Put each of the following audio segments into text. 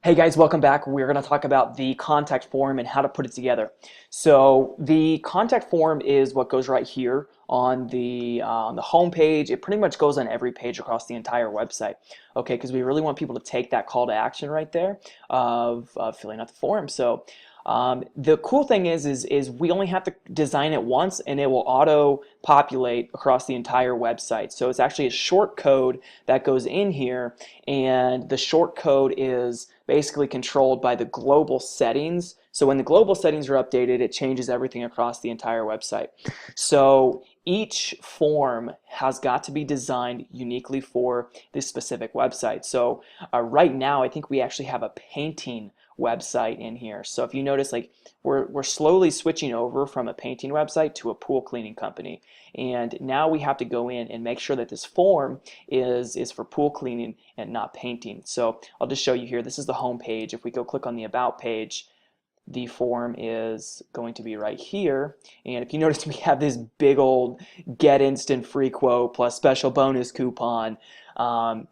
Hey guys, welcome back. We're going to talk about the contact form and how to put it together. So the contact form is what goes right here on the home page. It pretty much goes on every page across the entire website. Okay, because we really want people to take that call to action right there of filling out the form. So the cool thing is we only have to design it once and it will auto populate across the entire website. So it's actually a short code that goes in here, and the short code is basically controlled by the global settings. So when the global settings are updated, it changes everything across the entire website. So each form has got to be designed uniquely for this specific website. So right now, I think we actually have a painting website in here. So if you notice, like we're slowly switching over from a painting website to a pool cleaning company. And now we have to go in and make sure that this form is for pool cleaning and not painting. So I'll just show you here. This is the home page. If we go click on the About page, the form is going to be right here. And if you notice, we have this big old get instant free quote plus special bonus coupon.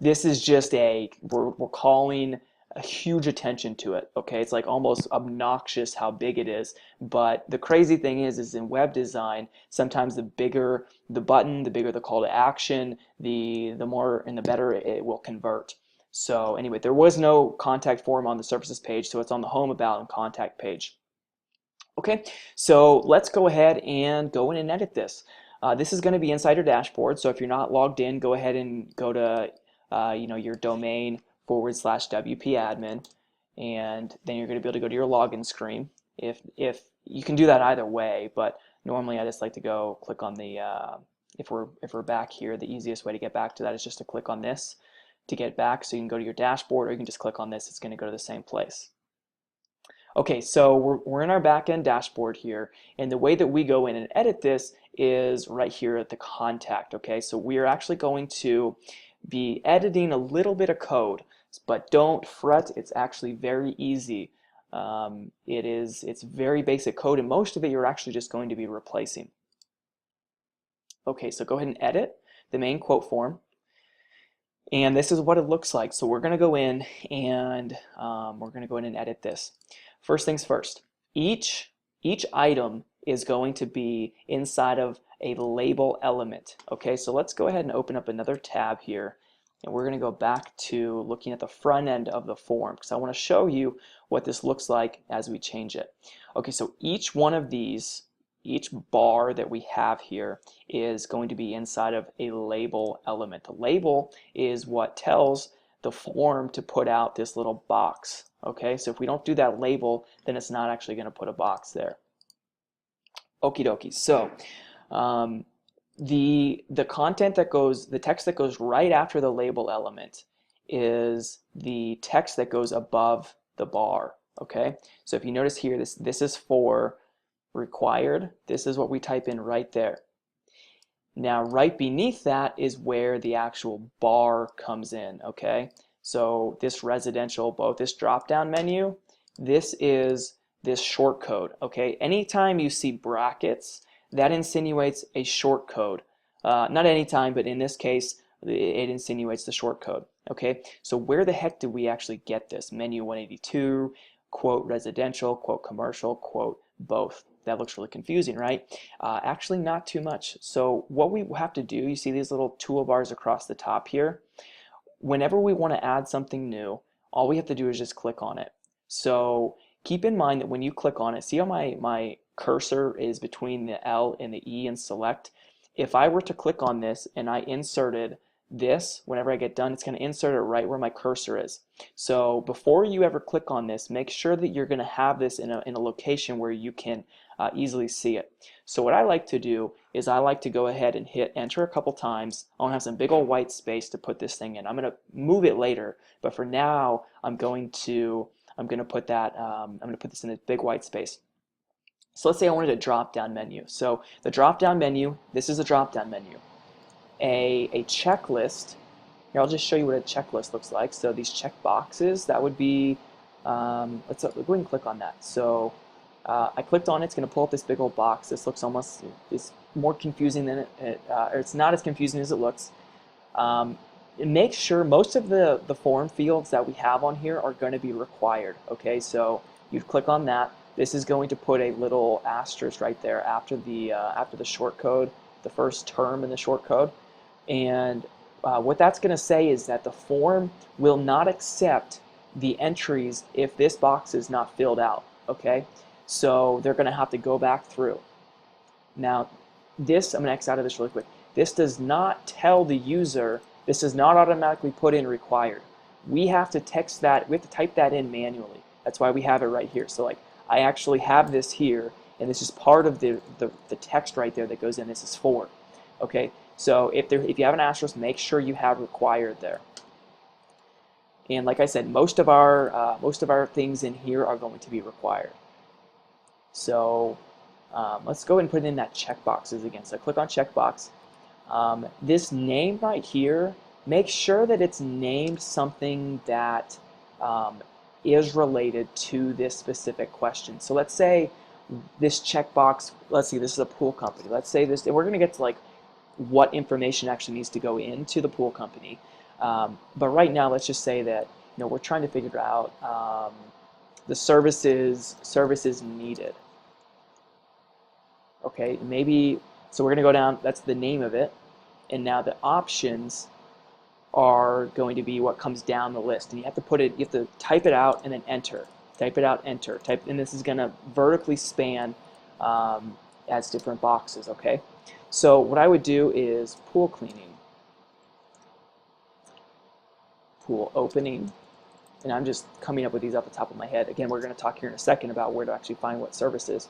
This is just we're calling a huge attention to it. Okay, it's like almost obnoxious how big it is. But the crazy thing is in web design, sometimes the bigger the button, the bigger the call to action, the more and the better it will convert. So anyway, there was no contact form on the services page, so it's on the home, about, and contact page. Okay, so let's go ahead and go in and edit this. This is going to be inside your dashboard, so if you're not logged in, go ahead and go to your domain /WP admin, and then you're going to be able to go to your login screen. If you can do that either way, but normally I just like to go click on the if we're back here, the easiest way to get back to that is just to click on this to get back. So you can go to your dashboard, or you can just click on this. It's going to go to the same place. Okay, so we're in our backend dashboard here, and the way that we go in and edit this is right here at the contact. Okay, so we are actually going to be editing a little bit of code, but don't fret, it's actually very easy. It's very basic code, and most of it you're actually just going to be replacing. Okay, so go ahead and edit the main quote form. And this is what it looks like. So we're going to go in and edit this. First things first, each item is going to be inside of a label element. Okay, so let's go ahead and open up another tab here. And we're going to go back to looking at the front end of the form, because I want to show you what this looks like as we change it. Okay, so each one of these, each bar that we have here is going to be inside of a label element. The label is what tells the form to put out this little box. Okay, so if we don't do that label, then it's not actually going to put a box there. Okie dokie. So the content that goes, the text that goes right after the label element is the text that goes above the bar. Okay, so if you notice here, this is for required. This is what we type in right there. Now right beneath that is where the actual bar comes in. Okay, so this residential, both this drop down menu, this is this short code. Okay, anytime you see brackets, that insinuates a short code. Not anytime, but in this case it insinuates the short code. Okay, so where the heck did we actually get this? Menu 182, quote residential, quote commercial, quote both. That looks really confusing, right? Actually not too much. So what we have to do, you see these little toolbars across the top here? Whenever we want to add something new, all we have to do is just click on it. So keep in mind that when you click on it, see how my cursor is between the L and the E and select? If I were to click on this and I inserted this, whenever I get done, it's going to insert it right where my cursor is. So before you ever click on this, make sure that you're going to have this in a location where you can easily see it. So what I like to do is I like to go ahead and hit enter a couple times. I want to have some big old white space to put this thing in. I'm going to move it later, but for now I'm going to put this in a big white space. So let's say I wanted a drop down menu. So the drop down menu, this is a drop down menu. A checklist. Here, I'll just show you what a checklist looks like. So these check boxes, that would be, let's go ahead and click on that. So I clicked on it, it's going to pull up this big old box. This looks it's more confusing than or it's not as confusing as it looks. make sure most of the form fields that we have on here are going to be required. Okay, so you click on that. This is going to put a little asterisk right there after the short code, the first term in the short code, and what that's going to say is that the form will not accept the entries if this box is not filled out. Okay, so they're going to have to go back through. Now, I'm going to X out of this really quick. This does not tell the user. This does not automatically put in required. We have to text that. We have to type that in manually. That's why we have it right here. So like I actually have this here, and this is part of the text right there that goes in. This is for. Okay. So if you have an asterisk, make sure you have required there. And like I said, most of our things in here are going to be required. So let's go ahead and put in that checkboxes again. So click on checkbox. This name right here, make sure that it's named something that is related to this specific question. So let's say this checkbox, let's see, this is a pool company. Let's say this, we're going to get to like what information actually needs to go into the pool company. But right now, let's just say that we're trying to figure out the services needed. Okay, maybe, so we're going to go down, that's the name of it, and now the options are going to be what comes down the list, and you have to type it out and then enter. Type it out, enter. And this is going to vertically span as different boxes, okay? So what I would do is pool cleaning, pool opening, and I'm just coming up with these off the top of my head. Again, we're going to talk here in a second about where to actually find what services.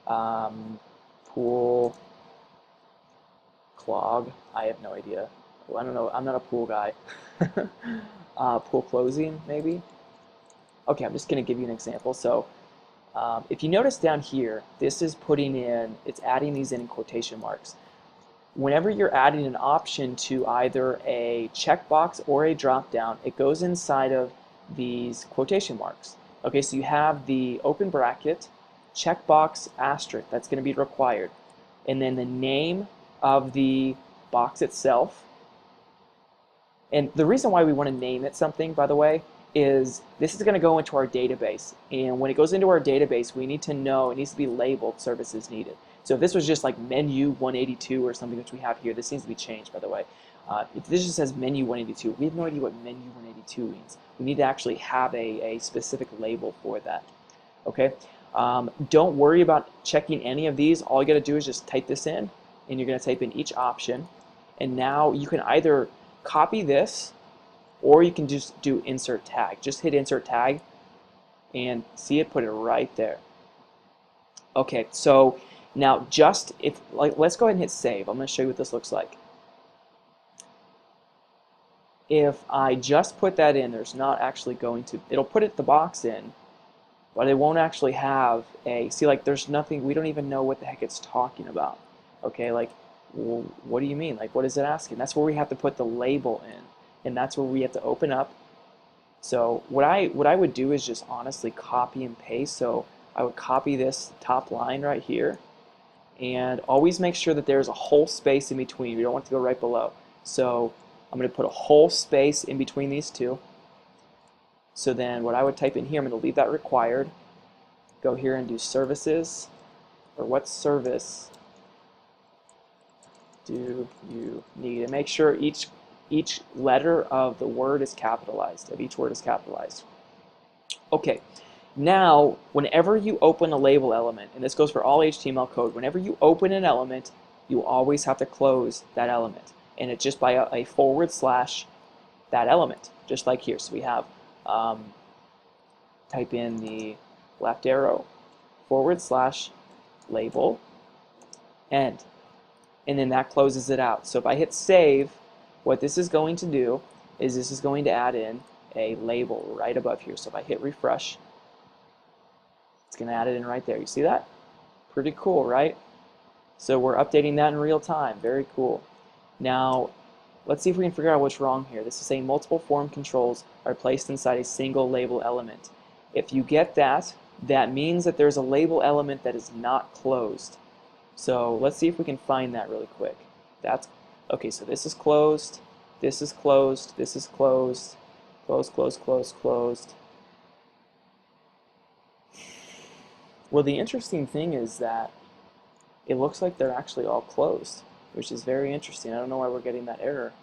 Pool clog, I have no idea. Well, I don't know, I'm not a pool guy. Pool closing, maybe? Okay, I'm just going to give you an example. So if you notice down here, this is it's adding these in quotation marks. Whenever you're adding an option to either a checkbox or a drop-down, it goes inside of these quotation marks. Okay, so you have the open bracket, checkbox, asterisk, that's going to be required. And then the name of the box itself. And the reason why we want to name it something, by the way, is this is going to go into our database. And when it goes into our database, we need to know, it needs to be labeled services needed. So if this was just like menu 182 or something, which we have here, this needs to be changed, by the way. If this just says menu 182, we have no idea what menu 182 means. We need to actually have a specific label for that. Okay? Don't worry about checking any of these. All you got to do is just type this in, and you're going to type in each option. And now you can either copy this, or you can just do insert tag. Just hit insert tag, and see it, put it right there. Okay, so now let's go ahead and hit save. I'm going to show you what this looks like. If I just put that in, there's not actually going to, it'll put the box in, but it won't actually have see, like there's nothing, we don't even know what the heck it's talking about. Okay, like, well, what do you mean? Like, what is it asking? That's where we have to put the label in, and that's where we have to open up. So what I would do is just honestly copy and paste. So I would copy this top line right here, and always make sure that there's a whole space in between. We don't want it to go right below. So I'm going to put a whole space in between these two. So then what I would type in here, I'm going to leave that required. Go here and do services, or what service do you need? And make sure each letter of the word is capitalized, of each word is capitalized. Okay, now whenever you open a label element, and this goes for all HTML code, whenever you open an element, you always have to close that element. And it's just by a / that element, just like here. So we have type in the left arrow / label end, and then that closes it out. So if I hit save, what this is going to do is this is going to add in a label right above here. So if I hit refresh, it's going to add it in right there. You see that? Pretty cool, right? So we're updating that in real time. Very cool. Now, let's see if we can figure out what's wrong here. This is saying multiple form controls are placed inside a single label element. If you get that, that means that there's a label element that is not closed. So let's see if we can find that really quick. Okay, so this is closed, This is closed. This is closed. Closed, closed, closed, closed. Well, the interesting thing is that it looks like they're actually all closed, which is very interesting. I don't know why we're getting that error.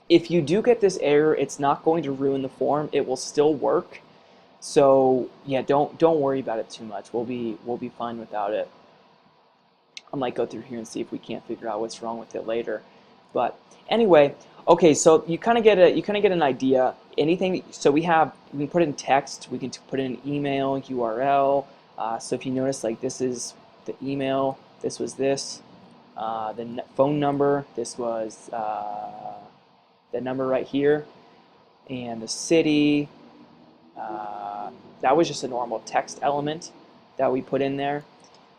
If you do get this error, it's not going to ruin the form. It will still work. So yeah, don't worry about it too much. We'll be fine without it. I might go through here and see if we can't figure out what's wrong with it later. But anyway, okay, so you kind of get an idea. Anything, so we can put in text, we can put in email, URL. So if you notice, like this is the email, this was this, the phone number, this was the number right here, and the city. That was just a normal text element that we put in there,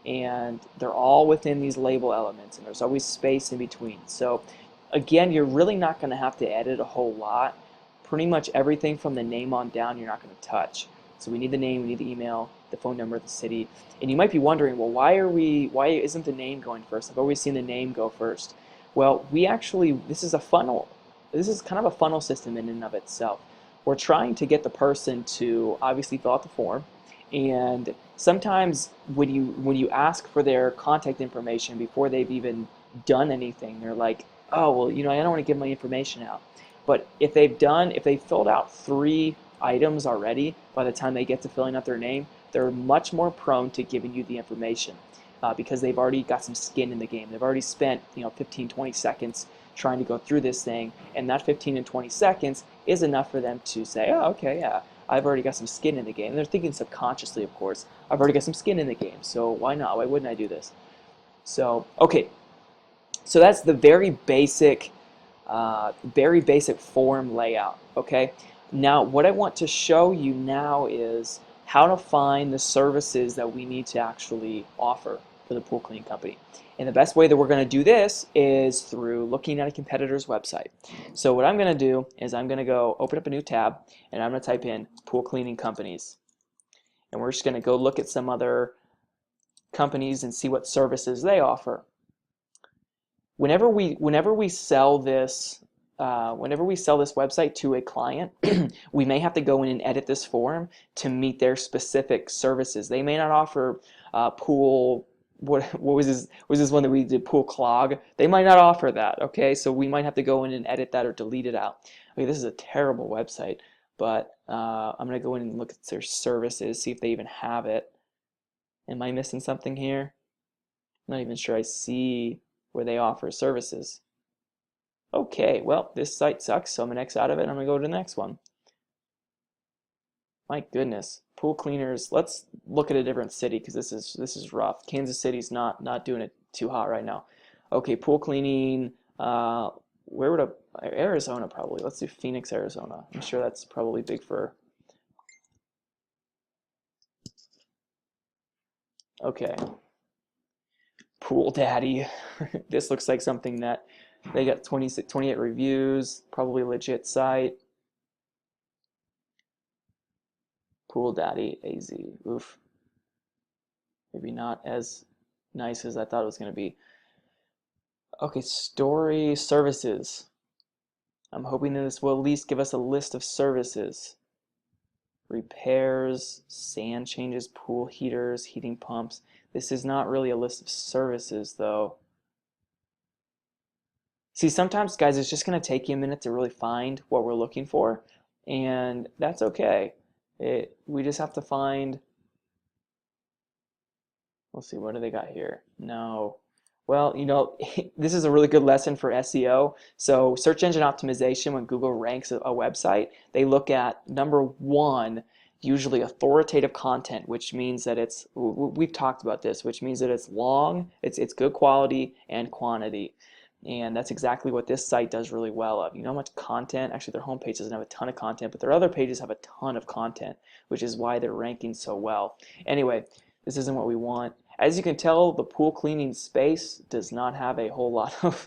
and they're all within these label elements, and there's always space in between. So again, you're really not going to have to edit a whole lot. Pretty much everything from the name on down you're not going to touch. So we need the name, we need the email, the phone number, the city. And you might be wondering, well, why isn't the name going first? I've always seen the name go first. Well, this is a funnel. This is kind of a funnel system in and of itself. We're trying to get the person to obviously fill out the form, and sometimes when you ask for their contact information before they've even done anything, they're like, oh, well, I don't want to give my information out. But if they've filled out 3 items already, by the time they get to filling out their name, they're much more prone to giving you the information because they've already got some skin in the game. They've already spent 15, 20 seconds trying to go through this thing, and that 15 and 20 seconds is enough for them to say, oh, okay, yeah, I've already got some skin in the game. And they're thinking subconsciously, of course, I've already got some skin in the game, so why not? Why wouldn't I do this? So, okay, so that's the very basic form layout, okay? Now, what I want to show you now is how to find the services that we need to actually offer for the pool cleaning company. And the best way that we're going to do this is through looking at a competitor's website. So what I'm going to do is I'm going to go open up a new tab, and I'm going to type in pool cleaning companies. And we're just going to go look at some other companies and see what services they offer. Whenever we sell this website to a client, we may have to go in and edit this form to meet their specific services. They may not offer pool. What was this one that we did, pool clog? They might not offer that. Okay, so we might have to go in and edit that or delete it out. Okay, this is a terrible website, but I'm gonna go in and look at their services, see if they even have it. Am I missing something here? I'm not even sure I see where they offer services. Okay, well, this site sucks, so I'm gonna X out of it and I'm gonna go to the next one. My goodness, pool cleaners. Let's look at a different city because this is rough. Kansas City's not doing it too hot right now. Okay, pool cleaning. Where would Arizona probably? Let's do Phoenix, Arizona. I'm sure that's probably big for. Okay, Pool Daddy. This looks like something that they got 28 reviews. Probably legit site. Pool Daddy AZ. Oof. Maybe not as nice as I thought it was going to be. Okay, story services. I'm hoping that this will at least give us a list of services. Repairs, sand changes, pool heaters, heating pumps. This is not really a list of services though. See, sometimes, guys, it's just going to take you a minute to really find what we're looking for, and that's okay. We just have to find. Let's see, what do they got here? No. Well, this is a really good lesson for SEO. So search engine optimization, when Google ranks a website, they look at number 1, usually authoritative content, which means that we've talked about this, which means that it's long, it's good quality and quantity. And that's exactly what this site does really well of. You know how much content, actually their homepage doesn't have a ton of content, but their other pages have a ton of content, which is why they're ranking so well. Anyway, this isn't what we want. As you can tell, the pool cleaning space does not have a whole lot of,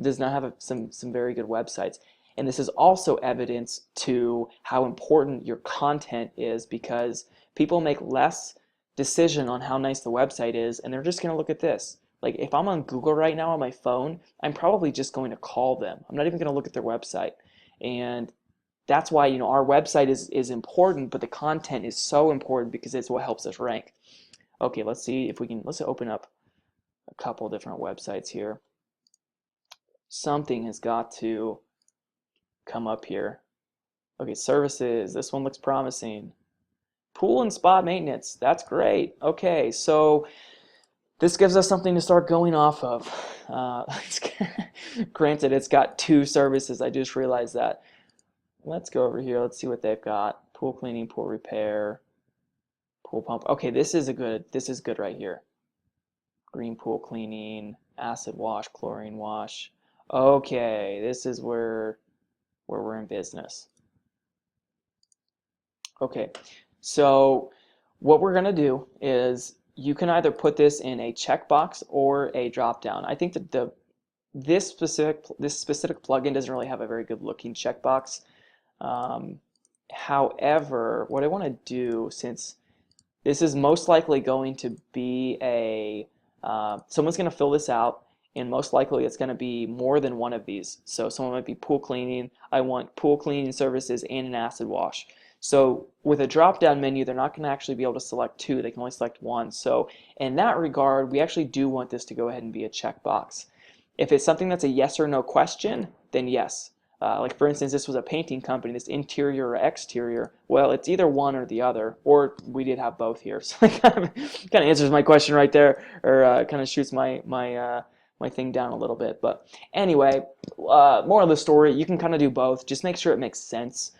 does not have some very good websites. And this is also evidence to how important your content is, because people make less decision on how nice the website is, and they're just going to look at this. Like if I'm on Google right now on my phone, I'm probably just going to call them. I'm not even going to look at their website. And that's why, our website is important, but the content is so important because it's what helps us rank. Okay, let's see if we can, let's open up a couple different websites here. Something has got to come up here. Okay, services, this one looks promising. Pool and spa maintenance, that's great. Okay, so this gives us something to start going off of. Granted, it's got 2 services, I just realized that. Let's go over here, let's see what they've got. Pool cleaning, pool repair, pool pump. Okay, this is good right here. Green pool cleaning, acid wash, chlorine wash. Okay, this is where we're in business. Okay, so what we're gonna do is you can either put this in a checkbox or a drop down. I think that this specific plugin doesn't really have a very good looking checkbox. However, what I want to do, since this is most likely going to be someone's going to fill this out, and most likely it's going to be more than one of these. So someone might be pool cleaning. I want pool cleaning services and an acid wash. So with a drop-down menu, they're not going to actually be able to select 2. They can only select 1. So in that regard, we actually do want this to go ahead and be a checkbox. If it's something that's a yes or no question, then yes. Like for instance, this was a painting company, this interior or exterior. Well, it's either one or the other, or we did have both here. So it kind of answers my question right there, or kind of shoots my thing down a little bit. But anyway, more of the story, you can kind of do both. Just make sure it makes sense.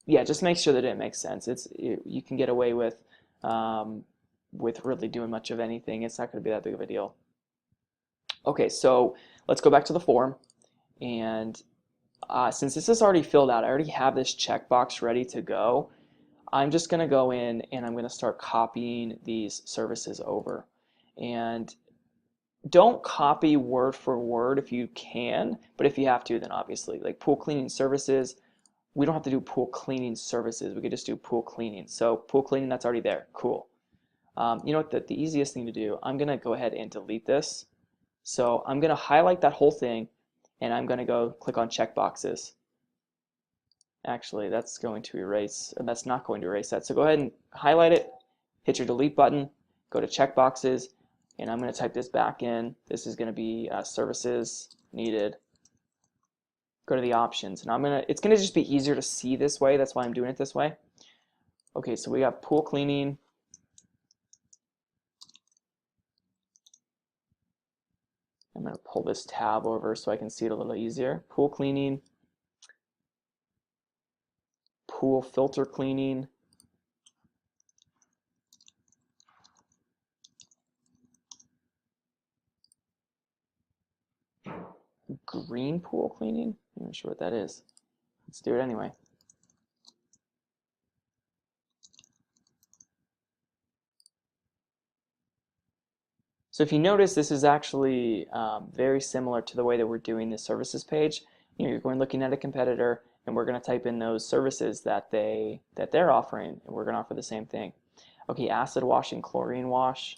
Yeah, just make sure that it makes sense. You can get away with really doing much of anything. It's not going to be that big of a deal. Okay, so let's go back to the form, and since this is already filled out, I already have this checkbox ready to go. I'm just going to go in and I'm going to start copying these services over. And don't copy word for word if you can, but if you have to, then obviously, like pool cleaning services, we don't have to do pool cleaning services. We could just do pool cleaning. So pool cleaning, that's already there. Cool. You know what? The easiest thing to do, I'm going to go ahead and delete this. So I'm going to highlight that whole thing, and I'm going to go click on checkboxes. Actually, that's going to erase, and that's not going to erase that. So go ahead and highlight it, hit your delete button, go to checkboxes, and I'm going to type this back in. This is going to be services needed. Go to the options, and it's going to just be easier to see this way. That's why I'm doing it this way. Okay, so we got pool cleaning. I'm going to pull this tab over so I can see it a little easier. Pool cleaning, pool filter cleaning, green pool cleaning. I'm not sure what that is. Let's do it anyway. So if you notice, this is actually very similar to the way that we're doing the services page. You're going looking at a competitor, and we're going to type in those services that they're offering, and we're going to offer the same thing. Okay, acid wash and chlorine wash.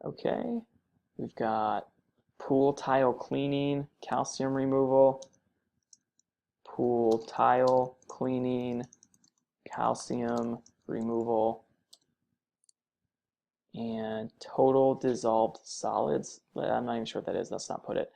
Okay, we've got pool tile cleaning, calcium removal, pool tile cleaning, calcium removal, and total dissolved solids. I'm not even sure what that is. Let's not put it.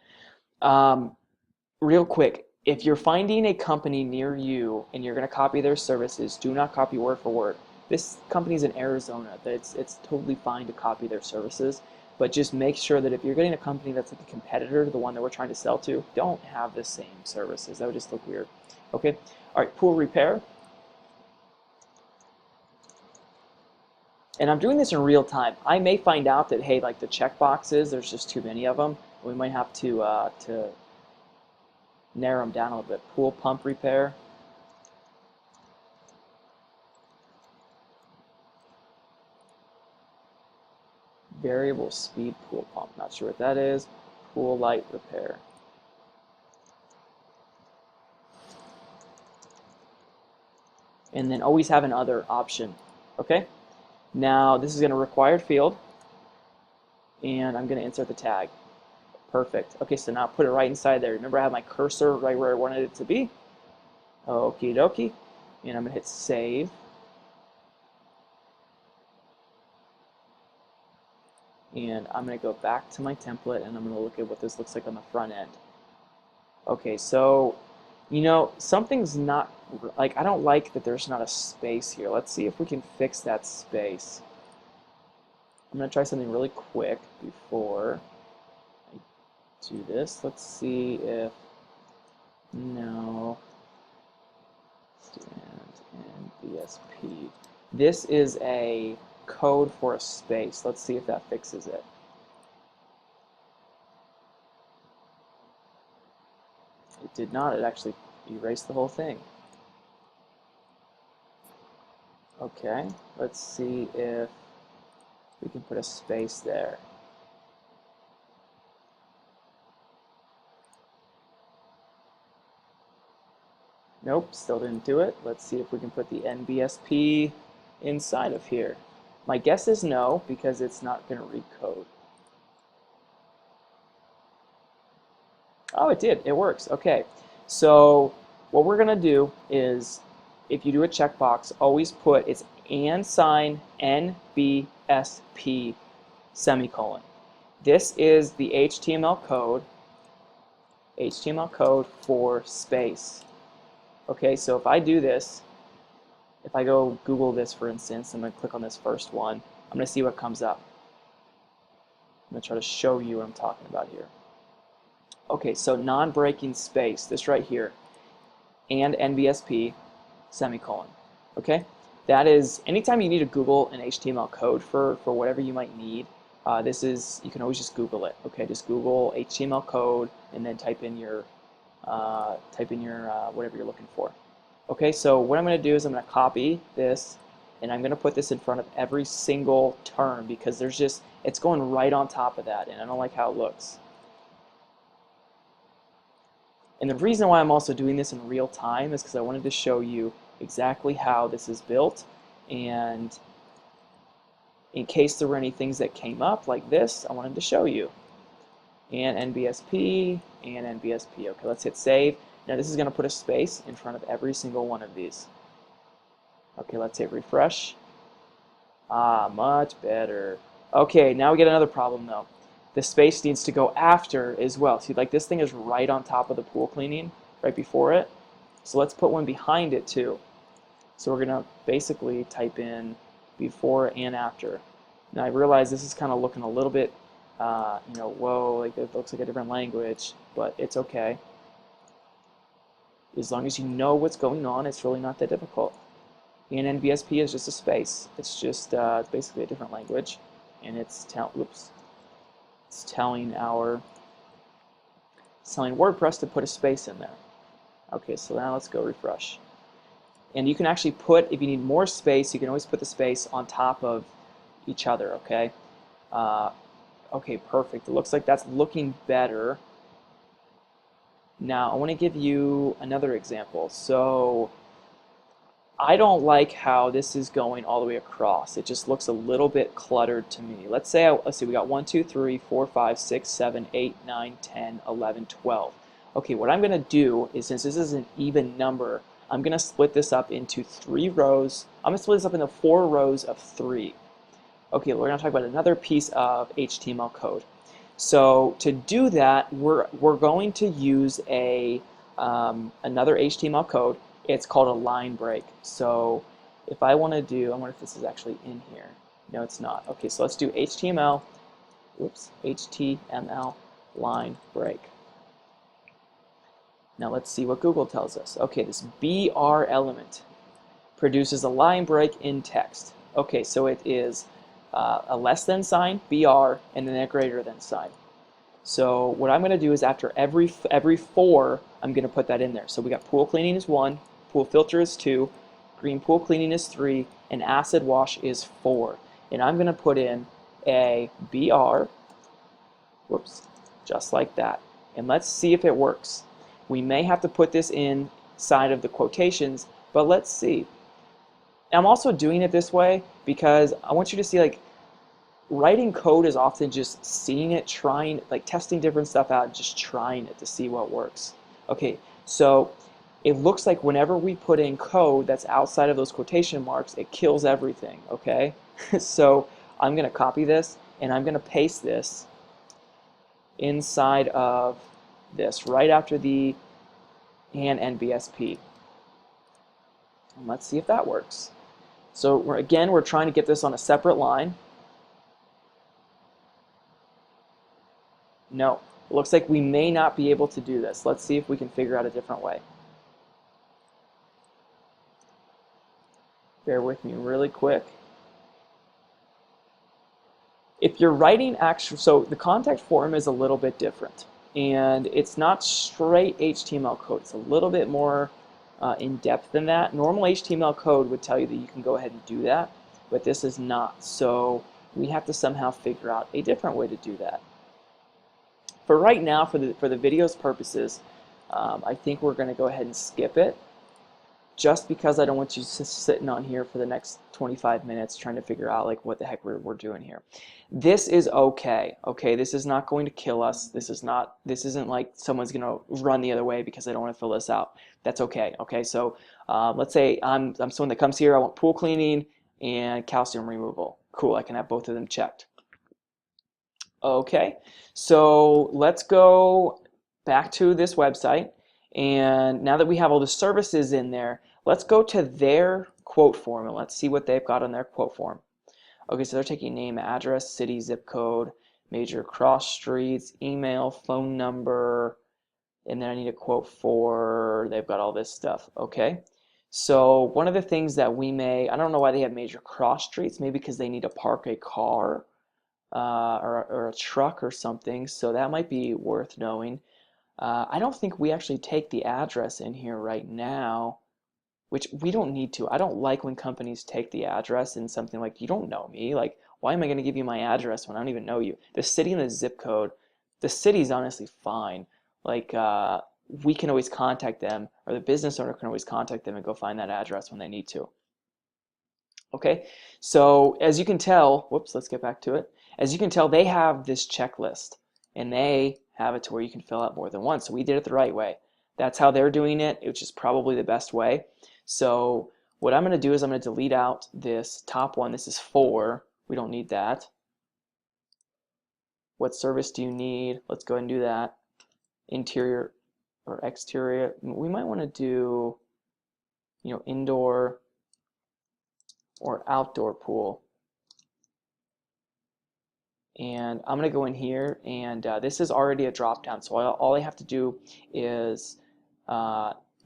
Real quick, if you're finding a company near you and you're going to copy their services, do not copy word for word. This company's in Arizona. It's totally fine to copy their services, but just make sure that if you're getting a company that's like a competitor to the one that we're trying to sell to, don't have the same services. That would just look weird. Okay. All right. Pool repair. And I'm doing this in real time. I may find out that, hey, like the check boxes, there's just too many of them. We might have to narrow them down a little bit. Pool pump repair. Variable speed pool pump. Not sure what that is. Pool light repair. and then always have an other option. Okay? Now this is going to required field, and I'm going to insert the tag. Perfect. Okay, so now put it right inside there. Remember I have my cursor right where I wanted it to be? Okie dokie. And I'm going to hit save. And I'm going to go back to my template and I'm going to look at what this looks like on the front end. Okay, so, you know, something's not, like, I don't like that there's not a space here. Let's see if we can fix that space. I'm going to try something really quick before I do this. Let's see if, no, and BSP. This is a code for a space. Let's see if that fixes it. It did not. It actually erased the whole thing. Okay, let's see if we can put a space there. Nope, still didn't do it. Let's see if we can put the NBSP inside of here. My guess is no, because it's not going to read code. Oh, it did. It works. Okay. So what we're going to do is, if you do a checkbox, always put it's and sign NBSP semicolon. This is the HTML code for space. Okay, so if I do this, if I go Google this, for instance, I'm going to click on this first one, I'm going to see what comes up. I'm going to try to show you what I'm talking about here. Okay, so non-breaking space, this right here, and NBSP, semicolon. Okay, that is, anytime you need to Google an HTML code for whatever you might need, this is, you can always just Google it. Okay, just Google HTML code and then type in your whatever you're looking for. Okay, so what I'm going to do is I'm going to copy this and I'm going to put this in front of every single term because there's just, it's going right on top of that and I don't like how it looks. And the reason why I'm also doing this in real time is because I wanted to show you exactly how this is built, and in case there were any things that came up like this, I wanted to show you. And NBSP, and NBSP. Okay, let's hit save. Now this is going to put a space in front of every single one of these. Okay, let's hit refresh. Ah, much better. Okay, now we get another problem though. The space needs to go after as well. See, like this thing is right on top of the pool cleaning, right before it. So let's put one behind it too. So we're going to basically type in before and after. Now I realize this is kind of looking a little bit, you know, whoa, like it looks like a different language, but it's okay. As long as you know what's going on, it's really not that difficult. And NBSP is just a space. It's just it's basically a different language, and it's telling WordPress to put a space in there. Okay, so now let's go refresh. And you can actually put, if you need more space, you can always put the space on top of each other, okay? Okay, perfect. It looks like that's looking better. Now, I want to give you another example. So, I don't like how this is going all the way across. It just looks a little bit cluttered to me. Let's say, let's see, we got 1, 2, 3, 4, 5, 6, 7, 8, 9, 10, 11, 12. Okay, what I'm going to do is, since this is an even number, I'm going to split this up into 3 rows. I'm going to split this up into 4 rows of 3. Okay, we're going to talk about another piece of HTML code. So to do that, we're going to use another HTML code. It's called a line break. So if I want to do, I wonder if this is actually in here. No, it's not. Okay, so let's do HTML line break. Now let's see what Google tells us. Okay, this BR element produces a line break in text. Okay, so it is a less than sign, BR, and then a greater than sign. So what I'm going to do is after every 4, I'm going to put that in there. So we got pool cleaning is 1, pool filter is 2, green pool cleaning is 3, and acid wash is 4. And I'm going to put in a BR, whoops, just like that. And let's see if it works. We may have to put this inside of the quotations, but let's see. I'm also doing it this way because I want you to see, like, writing code is often just seeing it, trying, like testing different stuff out, just trying it to see what works. Okay, so it looks like whenever we put in code that's outside of those quotation marks, it kills everything, okay? So I'm going to copy this and I'm going to paste this inside of this right after the and NBSP. And let's see if that works. So we're trying to get this on a separate line. No, it looks like we may not be able to do this. Let's see if we can figure out a different way. Bear with me really quick. If you're writing actual, so the contact form is a little bit different, and it's not straight HTML code. It's a little bit more in depth than that. Normal HTML code would tell you that you can go ahead and do that, but this is not. So we have to somehow figure out a different way to do that. For right now, for the video's purposes, I think we're going to go ahead and skip it, just because I don't want you sitting on here for the next 25 minutes trying to figure out like what the heck we're doing here. This is okay. Okay, this is not going to kill us. This isn't like someone's going to run the other way because they don't want to fill this out. That's okay. Okay, so let's say I'm someone that comes here. I want pool cleaning and calcium removal. Cool, I can have both of them checked. Okay, so let's go back to this website, and now that we have all the services in there, let's go to their quote form and let's see what they've got on their quote form. Okay, so they're taking name, address, city, zip code, major cross streets, email, phone number, and then I need a quote for, they've got all this stuff. Okay, so one of the things that we may, I don't know why they have major cross streets, maybe because they need to park a car or a truck or something, so that might be worth knowing. I don't think we actually take the address in here right now, which we don't need to. I don't like when companies take the address in something like, you don't know me. Like, why am I going to give you my address when I don't even know you? The city and the zip code, the city's honestly fine. Like, we can always contact them, or the business owner can always contact them and go find that address when they need to. Okay, so as you can tell, whoops, let's get back to it. As you can tell, they have this checklist, and they have it to where you can fill out more than one. So we did it the right way. That's how they're doing it, which is probably the best way. So what I'm going to do is I'm going to delete out this top one. This is 4. We don't need that. What service do you need? Let's go ahead and do that. Interior or exterior. We might want to do, indoor or outdoor pool. And I'm going to go in here, and this is already a drop down, so all I have to do is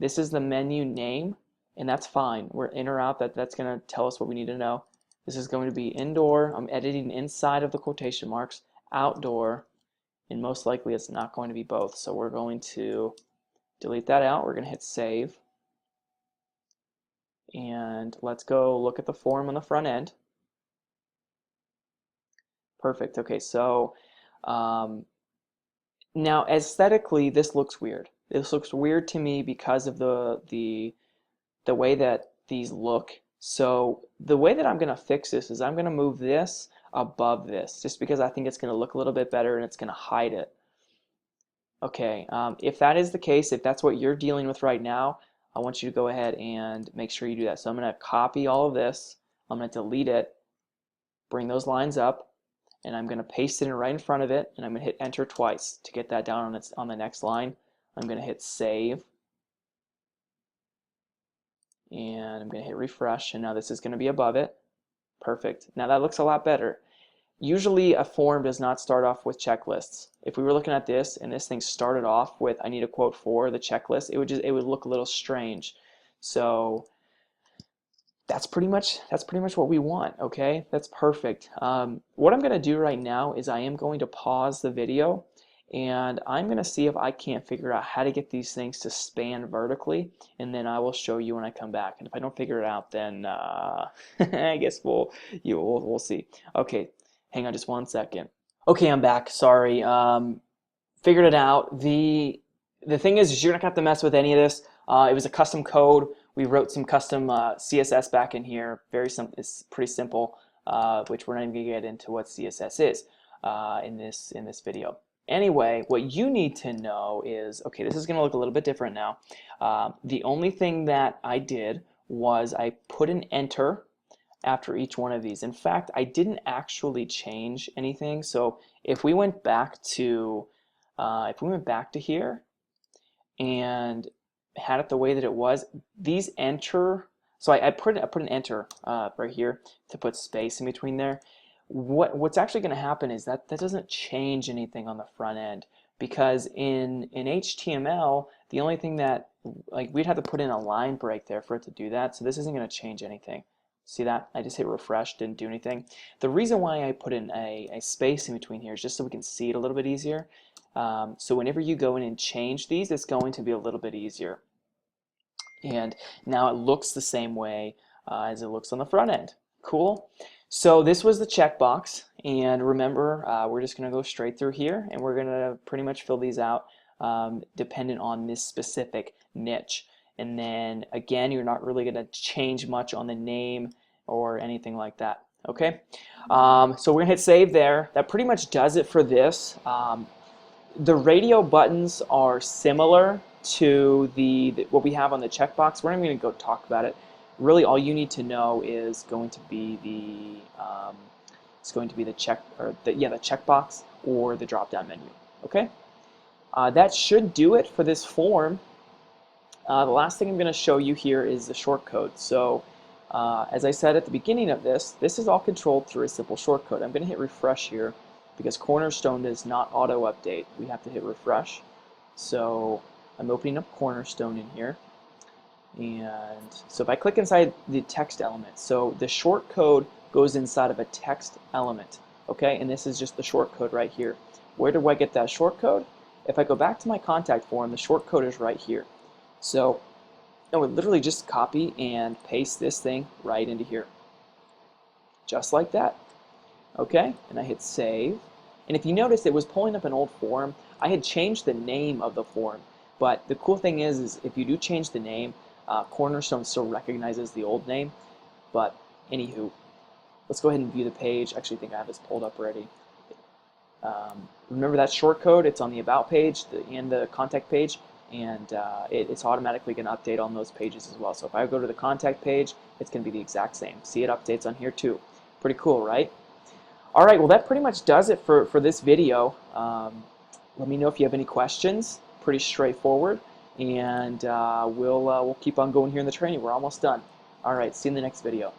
this is the menu name, and that's fine. We're in or out, that's going to tell us what we need to know. This is going to be indoor. I'm editing inside of the quotation marks. Outdoor, and most likely it's not going to be both, so we're going to delete that out. We're going to hit save, and let's go look at the form on the front end. Perfect. Okay, so now aesthetically this looks weird. This looks weird to me because of the way that these look. So the way that I'm going to fix this is I'm going to move this above this, just because I think it's going to look a little bit better and it's going to hide it. Okay, if that is the case, if that's what you're dealing with right now, I want you to go ahead and make sure you do that. So I'm going to copy all of this. I'm going to delete it, bring those lines up, and I'm going to paste it in right in front of it, and I'm going to hit enter twice to get that down on the next line. I'm going to hit save, and I'm going to hit refresh, and now this is going to be above it. Perfect. Now that looks a lot better. Usually a form does not start off with checklists. If we were looking at this and this thing started off with I need a quote for the checklist, it would look a little strange. So that's pretty much what we want. Okay, that's perfect. What I'm going to do right now is I am going to pause the video, and I'm going to see if I can't figure out how to get these things to span vertically, and then I will show you when I come back. And if I don't figure it out, then I guess we'll see. Okay, hang on just one second. Okay, I'm back. Sorry. Figured it out. The thing is you're not going to have to mess with any of this. It was a custom code. we wrote some custom CSS back in here. Very simple. It's pretty simple, which we're not even going to get into what CSS is in this video. Anyway, what you need to know is, okay, this is going to look a little bit different now. The only thing that I did was I put an enter after each one of these. In fact, I didn't actually change anything. So if we went back to here and had it the way that it was, these enter. So I put an enter right here to put space in between there. What's actually going to happen is that doesn't change anything on the front end, because in HTML the only thing that, like, we'd have to put in a line break there for it to do that. So this isn't going to change anything. See that? I just hit refresh, didn't do anything. The reason why I put in a space in between here is just so we can see it a little bit easier. So whenever you go in and change these, it's going to be a little bit easier. And now it looks the same way as it looks on the front end. Cool. So this was the checkbox, and remember, we're just going to go straight through here, and we're going to pretty much fill these out dependent on this specific niche. And then again, you're not really going to change much on the name or anything like that. Okay, so we're going to hit save there. That pretty much does it for this. The radio buttons are similar to what we have on the checkbox. We're not going to go talk about it. Really, all you need to know is going to be the checkbox or the drop-down menu. Okay, that should do it for this form. The last thing I'm going to show you here is the shortcode. So as I said at the beginning of this is all controlled through a simple shortcode. I'm going to hit refresh here because Cornerstone does not auto-update. We have to hit refresh. So I'm opening up Cornerstone in here. And so if I click inside the text element, so the shortcode goes inside of a text element. Okay, and this is just the shortcode right here. Where do I get that shortcode? If I go back to my contact form, the shortcode is right here. So I would literally just copy and paste this thing right into here. Just like that. Okay, and I hit save. And if you notice, it was pulling up an old form. I had changed the name of the form. But the cool thing is if you do change the name, Cornerstone still recognizes the old name. But anywho, let's go ahead and view the page. Actually, I think I have this pulled up already. Remember that shortcode? It's on the About page and the Contact page. And it's automatically going to update on those pages as well. So if I go to the Contact page, it's going to be the exact same. See, it updates on here too. Pretty cool, right? All right, well, that pretty much does it for this video. Let me know if you have any questions. Pretty straightforward. And we'll keep on going here in the training. We're almost done. All right, see you in the next video.